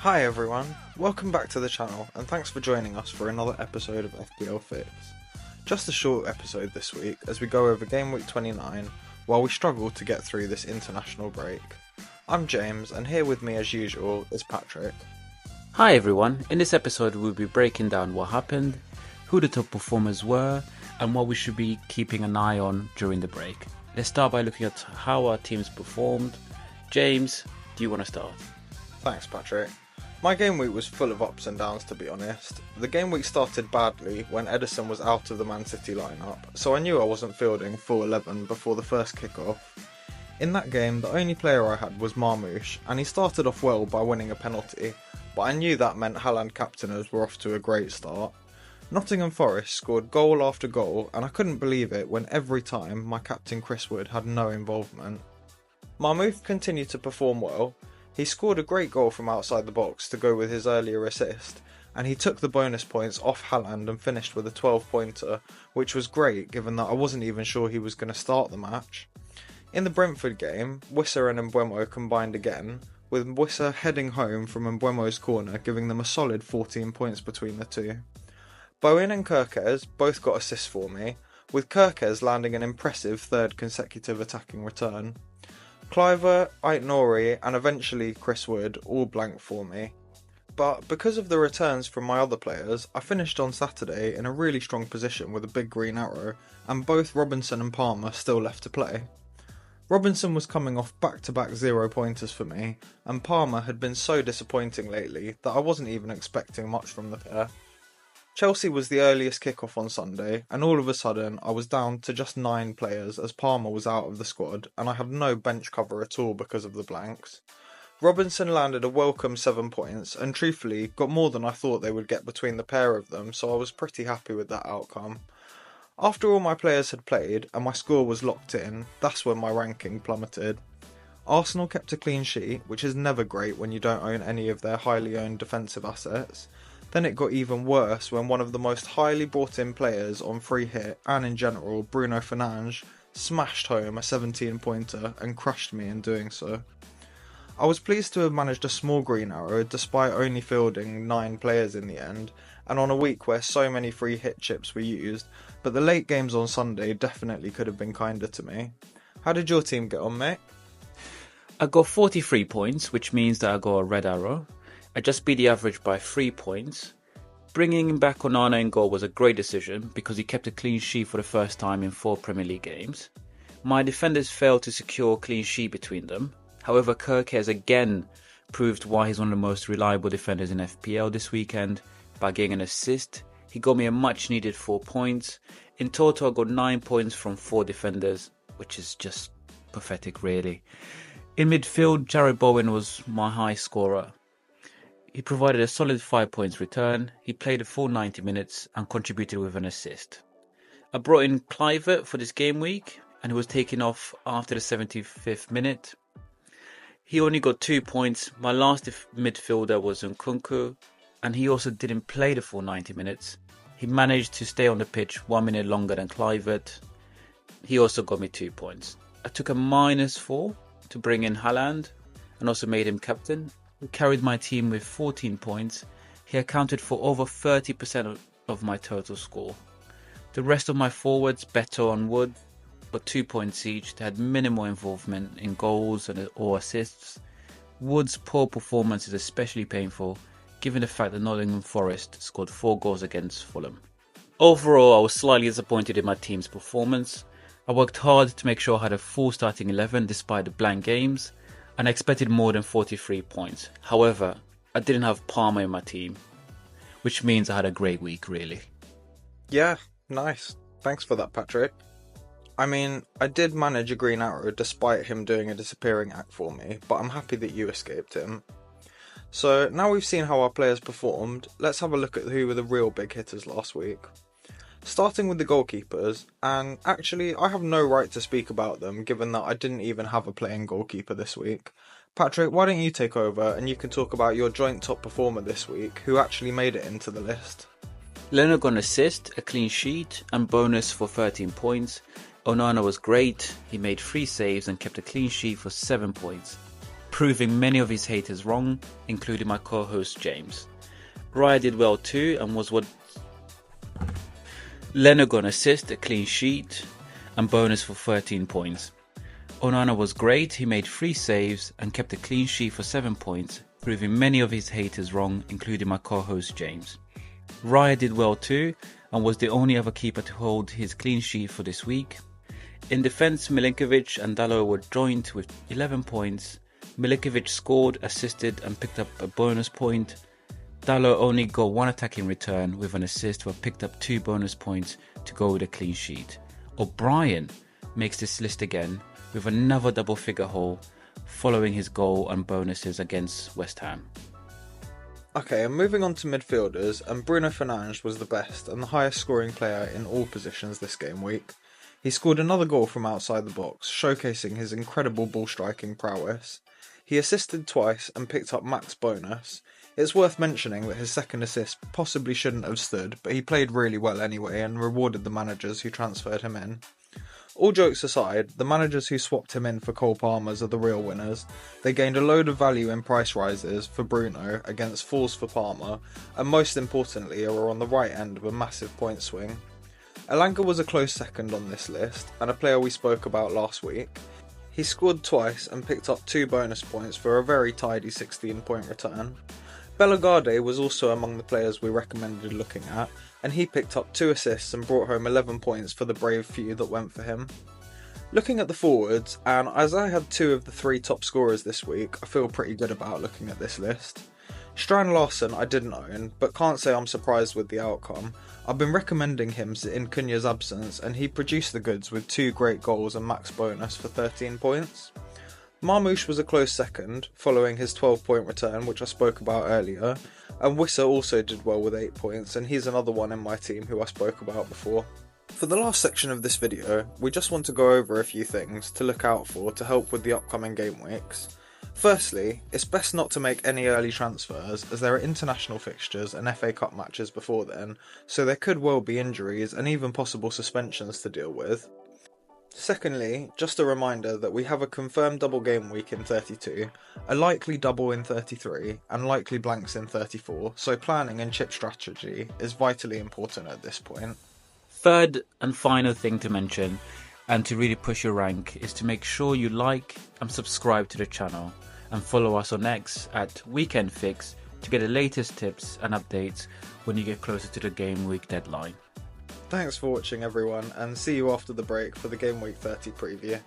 Hi everyone, welcome back to the channel and thanks for joining us for another episode of FPL Fix. Just a short episode this week as we go over Game Week 29 while we struggle to get through this international break. I'm James and here with me as usual is Patrick. Hi everyone, in this episode we'll be breaking down what happened, who the top performers were and what we should be keeping an eye on during the break. Let's start by looking at how our teams performed. James, do you want to start? Thanks Patrick. My game week was full of ups and downs to be honest. The game week started badly when Edison was out of the Man City lineup, so I knew I wasn't fielding full 11 before the first kickoff. In that game the only player I had was Marmoush and he started off well by winning a penalty, but I knew that meant Haaland captainers were off to a great start. Nottingham Forest scored goal after goal and I couldn't believe it when every time my captain Chris Wood had no involvement. Marmoush continued to perform well. He scored a great goal from outside the box to go with his earlier assist, and he took the bonus points off Haaland and finished with a 12-pointer, which was great given that I wasn't even sure he was going to start the match. In the Brentford game, Wissa and Mbeumo combined again, with Wissa heading home from Mbeumo's corner giving them a solid 14 points between the two. Bowen and Kirkes both got assists for me, with Kirkes landing an impressive third consecutive attacking return. Cliver, Aït-Nouri and eventually Chris Wood all blanked for me. But because of the returns from my other players, I finished on Saturday in a really strong position with a big green arrow, and both Robinson and Palmer still left to play. Robinson was coming off back-to-back 0-pointers for me, and Palmer had been so disappointing lately that I wasn't even expecting much from the pair. Chelsea was the earliest kickoff on Sunday, and all of a sudden I was down to just 9 players as Palmer was out of the squad and I had no bench cover at all because of the blanks. Robinson landed a welcome 7 points and truthfully got more than I thought they would get between the pair of them, so I was pretty happy with that outcome. After all my players had played and my score was locked in, that's when my ranking plummeted. Arsenal kept a clean sheet, which is never great when you don't own any of their highly owned defensive assets. Then it got even worse when one of the most highly brought in players on free hit and in general, Bruno Fernandes, smashed home a 17-pointer and crushed me in doing so. I was pleased to have managed a small green arrow despite only fielding 9 players in the end and on a week where so many free hit chips were used, but the late games on Sunday definitely could have been kinder to me. How did your team get on, mate? I got 43 points, which means that I got a red arrow. I just beat the average by 3 points. Bringing back Onana in goal was a great decision because he kept a clean sheet for the first time in 4 Premier League games. My defenders failed to secure a clean sheet between them. However, Kirkes again proved why he's one of the most reliable defenders in FPL this weekend by getting an assist. He got me a much needed 4 points. In total I got 9 points from 4 defenders, which is just pathetic really. In midfield, Jarrod Bowen was my high scorer. He provided a solid 5 points return, he played a full 90 minutes and contributed with an assist. I brought in Cliver for this game week and he was taken off after the 75th minute. He only got 2 points. My last midfielder was Nkunku and he also didn't play the full 90 minutes. He managed to stay on the pitch 1 minute longer than Clivert. He also got me 2 points. I took a -4 to bring in Haaland and also made him captain. He carried my team with 14 points. He accounted for over 30% of my total score. The rest of my forwards, Beto and Wood, got 2 points each. They had minimal involvement in goals or assists. Wood's poor performance is especially painful given the fact that Nottingham Forest scored 4 goals against Fulham. Overall, I was slightly disappointed in my team's performance. I worked hard to make sure I had a full starting 11 despite the blank games, and I expected more than 43 points. However, I didn't have Palmer in my team, which means I had a great week really. Yeah, nice. Thanks for that, Patrick. I mean, I did manage a green arrow despite him doing a disappearing act for me, but I'm happy that you escaped him. So now we've seen how our players performed, let's have a look at who were the real big hitters last week. Starting with the goalkeepers, and actually I have no right to speak about them given that I didn't even have a playing goalkeeper this week. Patrick, why don't you take over and you can talk about your joint top performer this week who actually made it into the list. Leonard got an assist, a clean sheet and bonus for 13 points. Onana was great, he made 3 saves and kept a clean sheet for 7 points. proving many of his haters wrong, including my co-host James. Raya did well too and was what Leonard got an assist, a clean sheet and bonus for 13 points. Onana was great, he made 3 saves and kept a clean sheet for 7 points, proving many of his haters wrong, including my co-host James. Raya did well too and was the only other keeper to hold his clean sheet for this week. In defence, Milinkovic and Dalot were joint with 11 points. Milinkovic scored, assisted and picked up a bonus point. Dalot only got 1 attack in return with an assist but picked up 2 bonus points to go with a clean sheet. O'Brien makes this list again with another double figure haul following his goal and bonuses against West Ham. Okay, and moving on to midfielders, and Bruno Fernandes was the best and the highest scoring player in all positions this game week. He scored another goal from outside the box, showcasing his incredible ball striking prowess. He assisted twice and picked up max bonus. It's worth mentioning that his second assist possibly shouldn't have stood, but he played really well anyway and rewarded the managers who transferred him in. All jokes aside, the managers who swapped him in for Cole Palmer's are the real winners. They gained a load of value in price rises for Bruno against falls for Palmer, and most importantly are on the right end of a massive point swing. Elanga was a close second on this list, and a player we spoke about last week. He scored twice and picked up 2 bonus points for a very tidy 16-point return. Bellegarde was also among the players we recommended looking at, and he picked up 2 assists and brought home 11 points for the brave few that went for him. Looking at the forwards, and as I had 2 of the 3 top scorers this week, I feel pretty good about looking at this list. Strand Larsen I didn't own, but can't say I'm surprised with the outcome. I've been recommending him in Cunha's absence, and he produced the goods with 2 great goals and max bonus for 13 points. Marmoush was a close second, following his 12-point return, which I spoke about earlier, and Wissa also did well with 8 points, and he's another one in my team who I spoke about before. For the last section of this video, we just want to go over a few things to look out for to help with the upcoming game weeks. Firstly, it's best not to make any early transfers as there are international fixtures and FA Cup matches before then, so there could well be injuries and even possible suspensions to deal with. Secondly, just a reminder that we have a confirmed double game week in 32, a likely double in 33, and likely blanks in 34, so planning and chip strategy is vitally important at this point. Third and final thing to mention, and to really push your rank, is to make sure you like and subscribe to the channel, and follow us on X at Weekend Fix to get the latest tips and updates when you get closer to the game week deadline. Thanks for watching everyone, and see you after the break for the Game Week 30 preview.